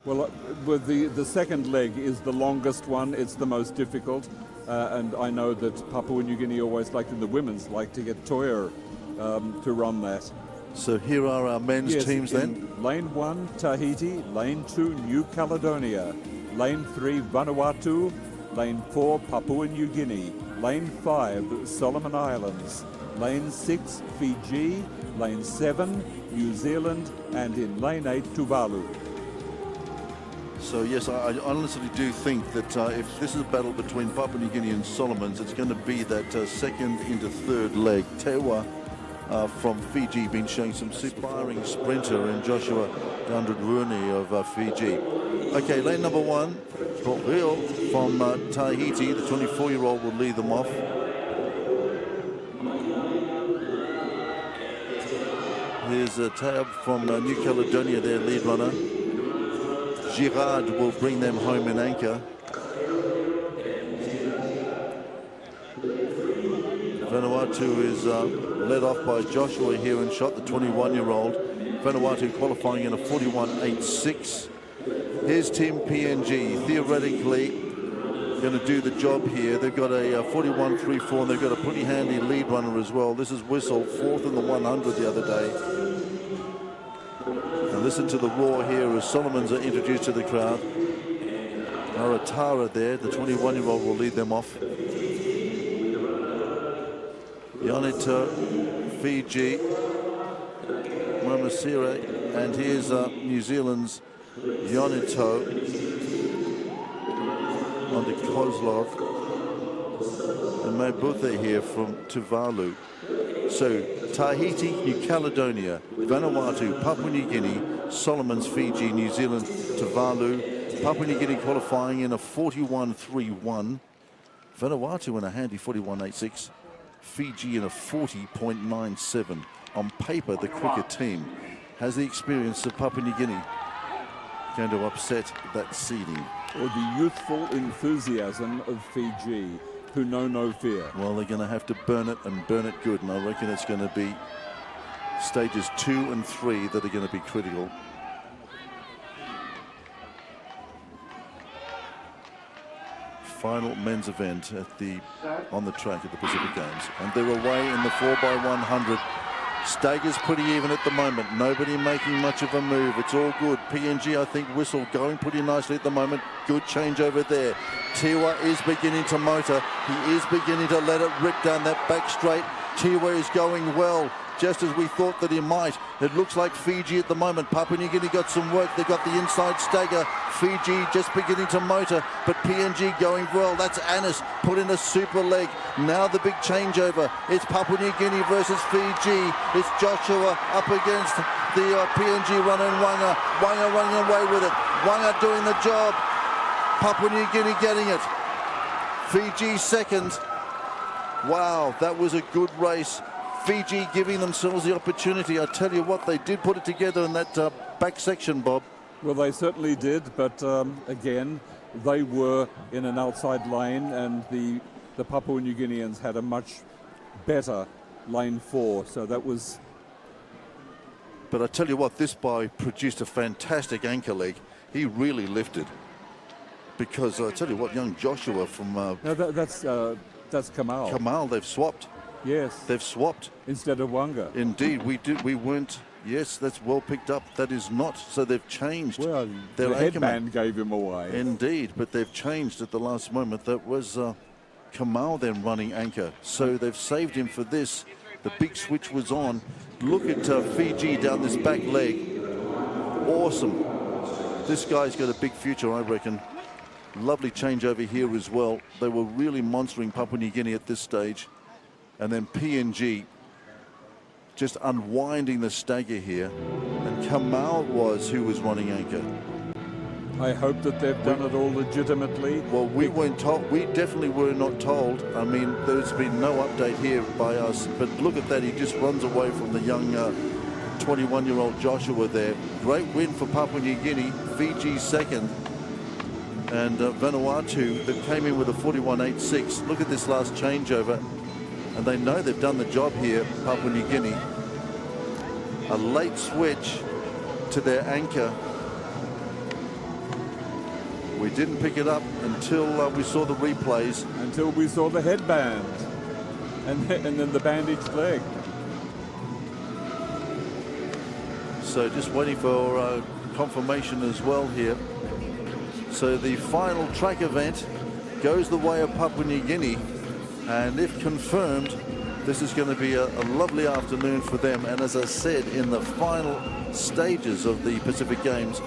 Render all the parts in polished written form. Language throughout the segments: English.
Well, with the second leg is the longest one. It's the most difficult. And I know that Papua New Guinea always liked, in the women's, like to get Toya to run that. So here are our men's teams then. Lane 1, Tahiti. Lane 2, New Caledonia. Lane 3, Vanuatu. Lane 4, Papua New Guinea. Lane 5, Solomon Islands. Lane 6, Fiji. Lane 7, New Zealand. And in Lane 8, Tuvalu. So yes, I honestly do think that if this is a battle between Papua New Guinea and Solomons, it's going to be that second into third leg. Tewa from Fiji been showing some inspiring sprinter, and Joshua Dandradruni of Fiji. Okay, lane number 1, Poril from Tahiti. The 24-year-old will lead them off. Here's Tab from New Caledonia, their lead runner. Girard will bring them home in anchor. Vanuatu is led off by Joshua here and shot, the 21-year-old. Vanuatu qualifying in a 41.86. Here's Team PNG, theoretically going to do the job here. They've got a 41.34 and they've got a pretty handy lead runner as well. This is Whistle, 4th in the 100 the other day. And listen to the roar here as Solomons are introduced to the crowd. Aratara there, the 21-year-old will lead them off. Yonito, Fiji, Mamasire, and here's New Zealand's Yonito on the Kozlov, and Mabuthe here from Tuvalu. So Tahiti, New Caledonia, Vanuatu, Papua New Guinea, Solomons, Fiji, New Zealand, Tuvalu. Papua New Guinea qualifying in a 41.31. Vanuatu in a handy 41.86. Fiji in a 40.97. On paper, the quicker team has the experience of Papua New Guinea. Going to upset that seeding. Or the youthful enthusiasm of Fiji, who know no fear. Well, they're going to have to burn it and burn it good, and I reckon it's going to be stages 2 and 3 that are going to be critical. Final men's event at on the track at the Pacific Games, and they're away in the 4x100. Staggers pretty even at the moment. Nobody making much of a move. It's all good. PNG, I think, Whistle going pretty nicely at the moment. Good change over there. Tiwa is beginning to motor. He is beginning to let it rip down that back straight. Tiwa is going well, just as we thought that he might. It looks like Fiji at the moment. Papua New Guinea got some work. They got the inside stagger. Fiji just beginning to motor, but PNG going well. That's Anis put in a super leg. Now the big changeover. It's Papua New Guinea versus Fiji. It's Joshua up against the PNG runner and Wanga. Wanga running away with it. Wanga doing the job. Papua New Guinea getting it. Fiji second. Wow, that was a good race. Fiji giving themselves the opportunity. I tell you what, they did put it together in that back section, Bob. Well, they certainly did, but again, they were in an outside lane, and the Papua New Guineans had a much better lane 4, so that was... But I tell you what, this boy produced a fantastic anchor leg. He really lifted. Because I tell you what, young Joshua from... No, that's Kamal. Kamal, they've swapped. Yes. They've swapped. Instead of Wanga. Indeed, we weren't... Yes, that's well picked up. That is not. So they've changed. Well, their the headman gave him away. Indeed, but they've changed at the last moment. That was Kamal then running anchor. So they've saved him for this. The big switch was on. Look at Fiji down this back leg. Awesome. This guy's got a big future, I reckon. Lovely change over here as well. They were really monstering Papua New Guinea at this stage. And then PNG just unwinding the stagger here, and Kamal was who was running anchor. I hope that they've done it all legitimately. Well, we weren't told. We definitely were not told. I mean, there's been no update here by us, but look at that. He just runs away from the young 21-year-old Joshua there. Great win for Papua New Guinea. Fiji second, and Vanuatu that came in with a 41.86. Look at this last changeover. And they know they've done the job here, Papua New Guinea. A late switch to their anchor. We didn't pick it up until we saw the replays. Until we saw the headband and then the bandaged leg. So just waiting for confirmation as well here. So the final track event goes the way of Papua New Guinea, and if confirmed, this is going to be a lovely afternoon for them. And as I said, in the final stages of the Pacific Games,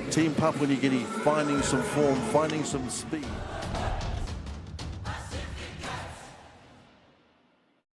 Team Papua New Guinea finding some form, finding some speed.